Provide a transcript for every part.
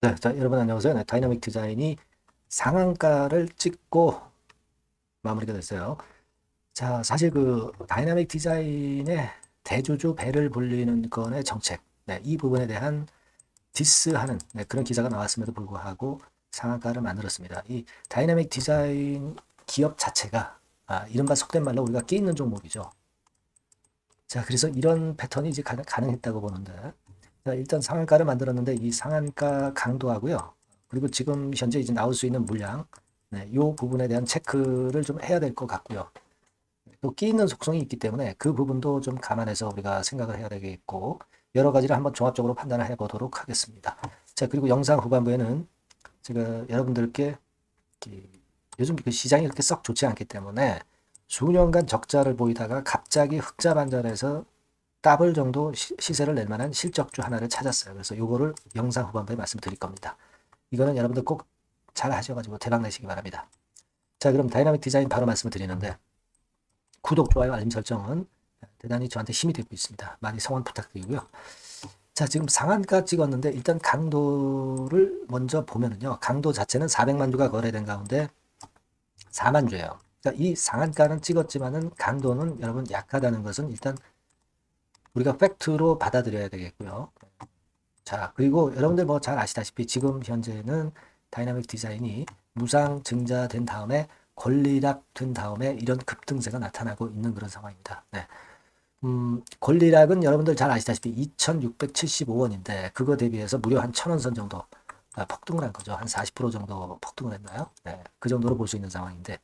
네, 자, 여러분 안녕하세요. 네, 다이나믹 디자인이 상한가를 찍고 마무리가 됐어요. 자, 사실 그 다이나믹 디자인의 대주주 배를 불리는 건의 정책, 네, 이 부분에 대한 디스하는 그런 기사가 나왔음에도 불구하고 상한가를 만들었습니다. 이 다이나믹 디자인 기업 자체가 이른바 속된 말로 우리가 끼 있는 종목이죠. 자, 그래서 이런 패턴이 이제 가능했다고 보는데, 자, 일단 상한가를 만들었는데 이 상한가 강도하고요. 그리고 지금 현재 이제 나올 수 있는 물량, 이 부분에 대한 체크를 좀 해야 될 것 같고요. 또 끼 있는 속성이 있기 때문에 그 부분도 좀 감안해서 우리가 생각을 해야 되겠고, 여러 가지를 한번 종합적으로 판단을 해보도록 하겠습니다. 자, 그리고 영상 후반부에는 제가 여러분들께 요즘 그 시장이 그렇게 썩 좋지 않기 때문에 수년간 적자를 보이다가 갑자기 흑자 반전해서 더블 정도 시세를 낼 만한 실적주 하나를 찾았어요. 그래서 요거를 영상 후반부에 말씀드릴 겁니다. 이거는 여러분들 꼭 잘 하셔가지고 대박 내시기 바랍니다. 자, 그럼 다이나믹 디자인 바로 말씀을 드리는데 구독, 좋아요, 알림 설정은 대단히 저한테 힘이 되고 있습니다. 많이 성원 부탁드리고요. 자, 지금 상한가 찍었는데 일단 강도를 먼저 보면은요. 강도 자체는 400만 주가 거래된 가운데 4만 주예요. 그러니까 이 상한가는 찍었지만은 강도는 여러분 약하다는 것은 일단 우리가 팩트로 받아들여야 되겠고요. 자, 그리고 여러분들 뭐 잘 아시다시피 지금 현재는 다이나믹 디자인이 무상 증자된 다음에 권리락 된 다음에 이런 급등세가 나타나고 있는 그런 상황입니다. 네. 권리락은 여러분들 잘 아시다시피 2,675원인데 그거 대비해서 무려 한 1,000원 선 정도 폭등을 한 거죠. 한 40% 정도 폭등을 했나요? 네. 그 정도로 볼 수 있는 상황인데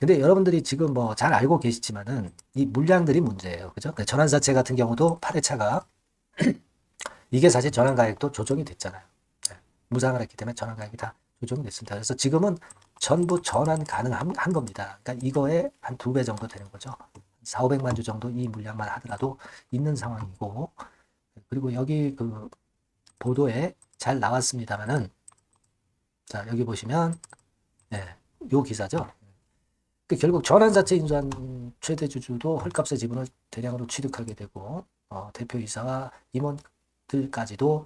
근데 여러분들이 지금 뭐 잘 알고 계시지만은 이 물량들이 문제예요. 그죠? 네, 전환사채 같은 경우도 8회차가 이게 사실 전환가액도 조정이 됐잖아요. 네, 무상을 했기 때문에 전환가액이 다 조정이 됐습니다. 그래서 지금은 전부 전환 가능한 겁니다. 그러니까 이거에 한 2배 정도 되는 거죠. 4, 500만 주 정도 이 물량만 하더라도 있는 상황이고 그리고 여기 그 보도에 잘 나왔습니다만은 자, 여기 보시면 네, 요 기사죠. 결국 전환사채 인수한 최대 주주도 헐값의 지분을 대량으로 취득하게 되고 대표이사와 임원들까지도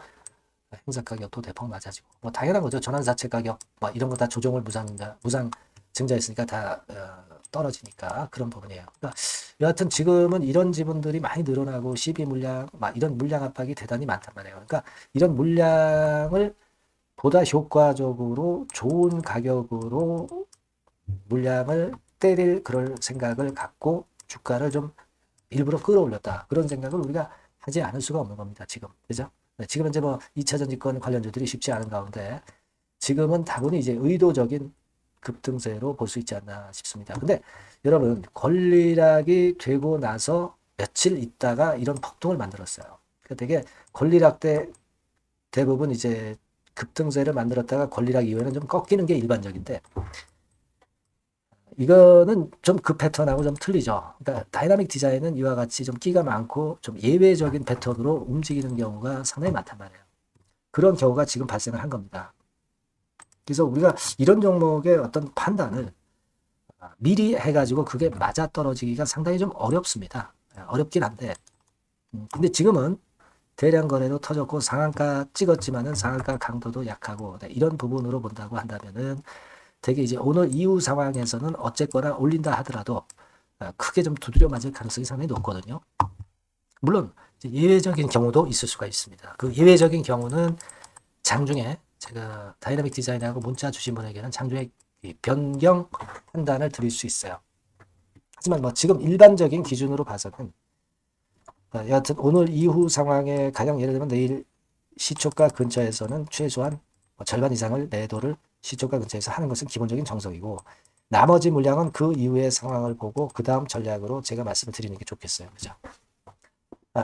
행사 가격도 대폭 낮아지고 뭐 당연한 거죠. 전환사채 가격 뭐 이런 거 다 조정을 무상 증자했으니까 다 떨어지니까 그런 부분이에요. 그러니까 여하튼 지금은 이런 지분들이 많이 늘어나고 시비 물량 막 이런 물량 압박이 대단히 많단 말이에요. 그러니까 이런 물량을 보다 효과적으로 좋은 가격으로 물량을 때릴 그럴 생각을 갖고 주가를 좀 일부러 끌어올렸다. 그런 생각을 우리가 하지 않을 수가 없는 겁니다. 지금. 그죠? 네, 지금 현재 뭐 2차 전지권 관련주들이 쉽지 않은 가운데 지금은 다분히 이제 의도적인 급등세로 볼 수 있지 않나 싶습니다. 근데 여러분 권리락이 되고 나서 며칠 있다가 이런 폭등을 만들었어요. 그러니까 되게 권리락 때 대부분 이제 급등세를 만들었다가 권리락 이후에는 좀 꺾이는 게 일반적인데 이거는 좀 그 패턴하고 좀 틀리죠. 그러니까 다이나믹 디자인은 이와 같이 좀 끼가 많고 좀 예외적인 패턴으로 움직이는 경우가 상당히 많단 말이에요. 그런 경우가 지금 발생을 한 겁니다. 그래서 우리가 이런 종목의 어떤 판단을 미리 해가지고 그게 맞아떨어지기가 상당히 좀 어렵습니다. 어렵긴 한데 근데 지금은 대량 거래도 터졌고 상한가 찍었지만은 상한가 강도도 약하고 이런 부분으로 본다고 한다면은 되게 이제 오늘 이후 상황에서는 어쨌거나 올린다 하더라도 크게 좀 두드려 맞을 가능성이 상당히 높거든요. 물론 예외적인 경우도 있을 수가 있습니다. 그 예외적인 경우는 장중에 제가 다이나믹 디자인하고 문자 주신 분에게는 장중에 변경 판단을 드릴 수 있어요. 하지만 뭐 지금 일반적인 기준으로 봐서는 여하튼 오늘 이후 상황에 가령 예를 들면 내일 시초가 근처에서는 최소한 절반 이상을 매도를 시초가 근처에서 하는 것은 기본적인 정석이고 나머지 물량은 그 이후의 상황을 보고 그 다음 전략으로 제가 말씀을 드리는 게 좋겠어요. 그죠?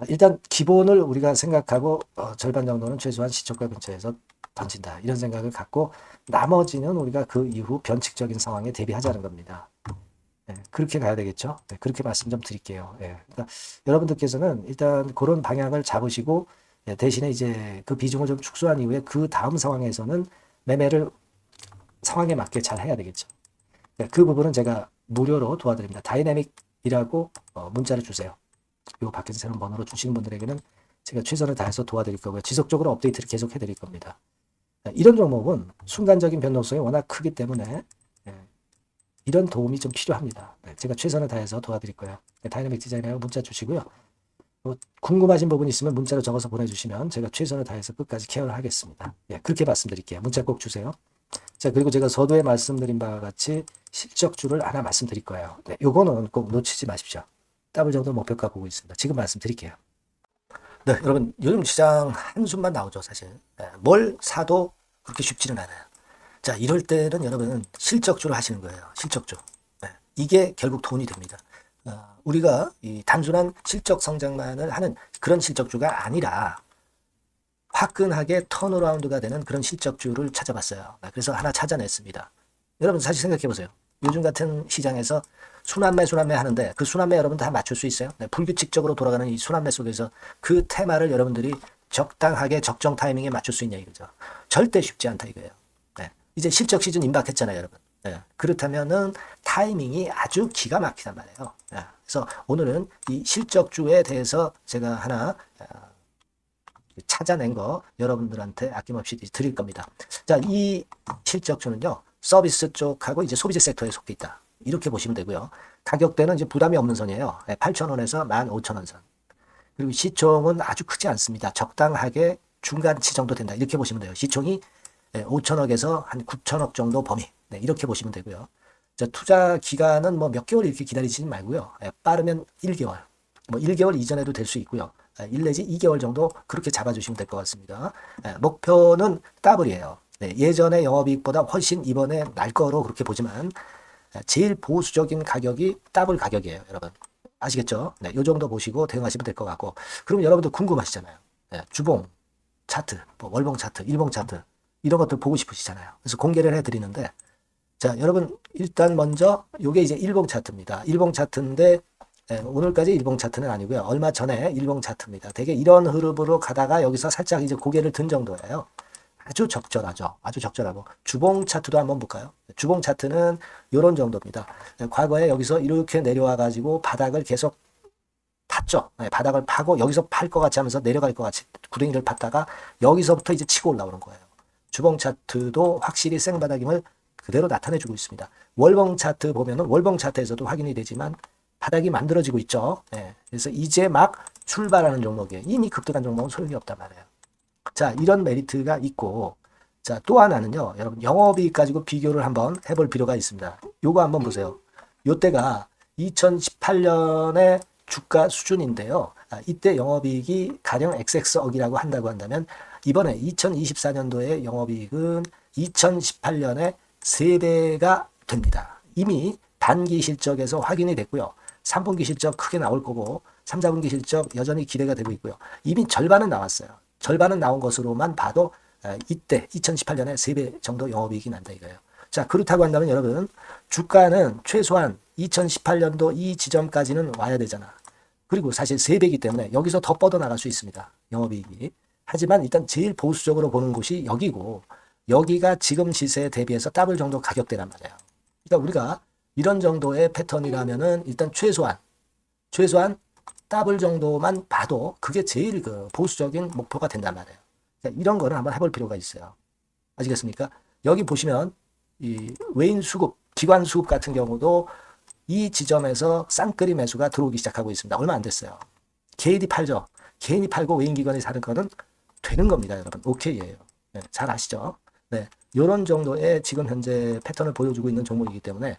일단 기본을 우리가 생각하고 절반 정도는 최소한 시초가 근처에서 던진다. 이런 생각을 갖고 나머지는 우리가 그 이후 변칙적인 상황에 대비하자는 겁니다. 네, 그렇게 가야 되겠죠. 네, 그렇게 말씀 좀 드릴게요. 네, 그러니까 여러분들께서는 일단 그런 방향을 잡으시고 대신에 이제 그 비중을 좀 축소한 이후에 그 다음 상황에서는 매매를 상황에 맞게 잘 해야 되겠죠. 네, 그 부분은 제가 무료로 도와드립니다. 다이내믹이라고 문자를 주세요. 요 밖에서 새로운 번호로 주시는 분들에게는 제가 최선을 다해서 도와드릴 거고요. 지속적으로 업데이트를 계속 해드릴 겁니다. 이런 종목은 순간적인 변동성이 워낙 크기 때문에 이런 도움이 좀 필요합니다. 제가 최선을 다해서 도와드릴 거예요. 다이나믹 디자인이라고 문자 주시고요. 궁금하신 부분 있으면 문자로 적어서 보내주시면 제가 최선을 다해서 끝까지 케어를 하겠습니다. 그렇게 말씀드릴게요. 문자 꼭 주세요. 자, 그리고 제가 서두에 말씀드린 바와 같이 실적주를 하나 말씀드릴 거예요. 요거는 꼭 놓치지 마십시오. 더블 정도 목표가 보고 있습니다. 지금 말씀드릴게요. 네, 여러분, 요즘 시장 한숨만 나오죠, 사실. 뭘 사도 그렇게 쉽지는 않아요. 자, 이럴 때는 여러분 실적주를 하시는 거예요. 실적주. 이게 결국 돈이 됩니다. 우리가 이 단순한 실적 성장만을 하는 그런 실적주가 아니라 화끈하게 턴어라운드가 되는 그런 실적주를 찾아봤어요. 그래서 하나 찾아냈습니다. 여러분 사실 생각해 보세요. 요즘 같은 시장에서 순환매 하는데 그 순환매 여러분 다 맞출 수 있어요? 불규칙적으로 돌아가는 이 순환매 속에서 그 테마를 여러분들이 적당하게 적정 타이밍에 맞출 수 있냐 이거죠. 절대 쉽지 않다 이거예요. 이제 실적 시즌 임박했잖아요, 여러분. 그렇다면은 타이밍이 아주 기가 막히단 말이에요. 그래서 오늘은 이 실적주에 대해서 제가 하나 찾아낸 거 여러분들한테 아낌없이 드릴 겁니다. 자, 이 실적주는요, 서비스 쪽하고 이제 소비재 섹터에 속해 있다. 이렇게 보시면 되고요. 가격대는 이제 부담이 없는 선이에요. 8,000원에서 15,000원 선. 그리고 시총은 아주 크지 않습니다. 적당하게 중간치 정도 된다. 이렇게 보시면 돼요. 시총이 5천억에서 한 9천억 정도 범위. 이렇게 보시면 되고요. 자, 투자 기간은 뭐 몇 개월 이렇게 기다리지 말고요. 빠르면 1개월. 뭐 1개월 이전에도 될 수 있고요. 1 내지 2개월 정도 그렇게 잡아주시면 될 것 같습니다. 목표는 더블이에요. 예전의 영업이익보다 훨씬 이번에 날 거로 그렇게 보지만 제일 보수적인 가격이 더블 가격이에요, 여러분. 아시겠죠? 이 정도 보시고 대응하시면 될 것 같고. 그럼 여러분들 궁금하시잖아요. 주봉 차트, 뭐 월봉 차트, 일봉 차트 이런 것들 보고 싶으시잖아요. 그래서 공개를 해드리는데, 자, 여러분 일단 먼저 요게 이제 일봉 차트입니다. 일봉 차트인데 오늘까지 일봉 차트는 아니고요. 얼마 전에 일봉 차트입니다. 되게 이런 흐름으로 가다가 여기서 살짝 이제 고개를 든 정도예요. 아주 적절하죠. 아주 적절하고. 주봉 차트도 한번 볼까요? 주봉 차트는 이런 정도입니다. 과거에 여기서 이렇게 내려와 가지고 바닥을 계속 팠죠. 바닥을 파고 여기서 팔 것 같이 하면서 내려갈 것 같이 구덩이를 팠다가 여기서부터 이제 치고 올라오는 거예요. 주봉 차트도 확실히 생바닥임을 그대로 나타내주고 있습니다. 월봉 차트 보면은 월봉 차트에서도 확인이 되지만 바닥이 만들어지고 있죠. 그래서 이제 막 출발하는 종목이에요. 이미 급등한 종목은 소용이 없단 말이에요. 자, 이런 메리트가 있고, 자, 또 하나는요, 여러분, 영업이익 가지고 비교를 한번 해볼 필요가 있습니다. 요거 한번 보세요. 요때가 2018년의 주가 수준인데요. 이때 영업이익이 가령 XX억이라고 한다고 한다면, 이번에 2024년도의 영업이익은 2018년에 3배가 됩니다. 이미 단기 실적에서 확인이 됐고요. 3분기 실적 크게 나올 거고, 3, 4분기 실적 여전히 기대가 되고 있고요. 이미 절반은 나왔어요. 절반은 나온 것으로만 봐도 이때 2018년에 3배 정도 영업이익이 난다 이거예요. 자, 그렇다고 한다면 여러분 주가는 최소한 2018년도 이 지점까지는 와야 되잖아. 그리고 사실 3배이기 때문에 여기서 더 뻗어나갈 수 있습니다. 영업이익이. 하지만 일단 제일 보수적으로 보는 곳이 여기고 여기가 지금 시세에 대비해서 더블 정도 가격대란 말이에요. 그러니까 우리가 이런 정도의 패턴이라면은 일단 최소한 더블 정도만 봐도 그게 제일 그 보수적인 목표가 된단 말이에요. 이런 거를 한번 해볼 필요가 있어요. 아시겠습니까? 여기 보시면 이 외인 수급, 기관 수급 같은 경우도 이 지점에서 쌍끌이 매수가 들어오기 시작하고 있습니다. 얼마 안 됐어요. 개인이 팔죠. 개인이 팔고 외인 기관이 사는 거는 되는 겁니다, 여러분. 오케이예요. 잘 아시죠? 이런 정도의 지금 현재 패턴을 보여주고 있는 종목이기 때문에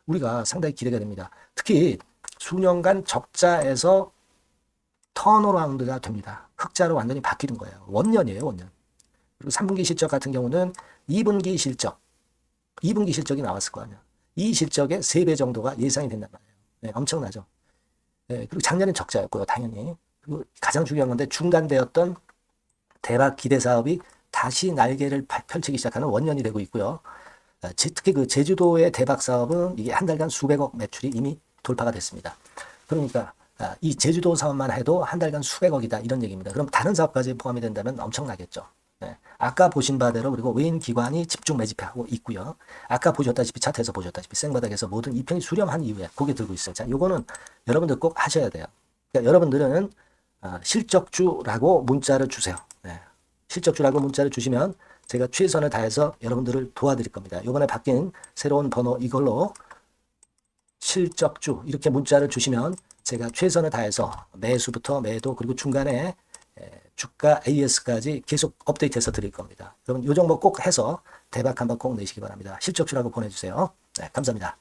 우리가 상당히 기대가 됩니다. 특히 수년간 적자에서 턴어라운드가 됩니다. 흑자로 완전히 바뀌는 거예요. 원년이에요, 원년. 그리고 3분기 실적 같은 경우는 2분기 실적이 나왔을 거 아니야. 이 실적의 3배 정도가 예상이 된단 말이에요. 엄청나죠. 그리고 작년엔 적자였고요, 당연히. 그리고 가장 중요한 건데 중단되었던 대박 기대 사업이 다시 날개를 펼치기 시작하는 원년이 되고 있고요. 특히 그 제주도의 대박 사업은 이게 한 달간 수백억 매출이 이미 돌파가 됐습니다. 그러니까 이 제주도 사업만 해도 한 달간 수백억이다 이런 얘기입니다. 그럼 다른 사업까지 포함이 된다면 엄청나겠죠. 아까 보신 바대로 그리고 외인 기관이 집중 매집하고 있고요. 아까 보셨다시피 차트에서 보셨다시피 생바닥에서 모든 이평이 수렴한 이후에 고개 들고 있어요. 자, 요거는 여러분들 꼭 하셔야 돼요. 그러니까 여러분들은 실적주라고 문자를 주세요. 네. 실적주라고 문자를 주시면 제가 최선을 다해서 여러분들을 도와드릴 겁니다. 이번에 바뀐 새로운 번호 이걸로 실적주 이렇게 문자를 주시면 제가 최선을 다해서 매수부터 매도 그리고 중간에 주가 AS까지 계속 업데이트해서 드릴 겁니다. 여러분 이 종목 꼭 해서 대박 한번 꼭 내시기 바랍니다. 실적주라고 보내주세요. 네, 감사합니다.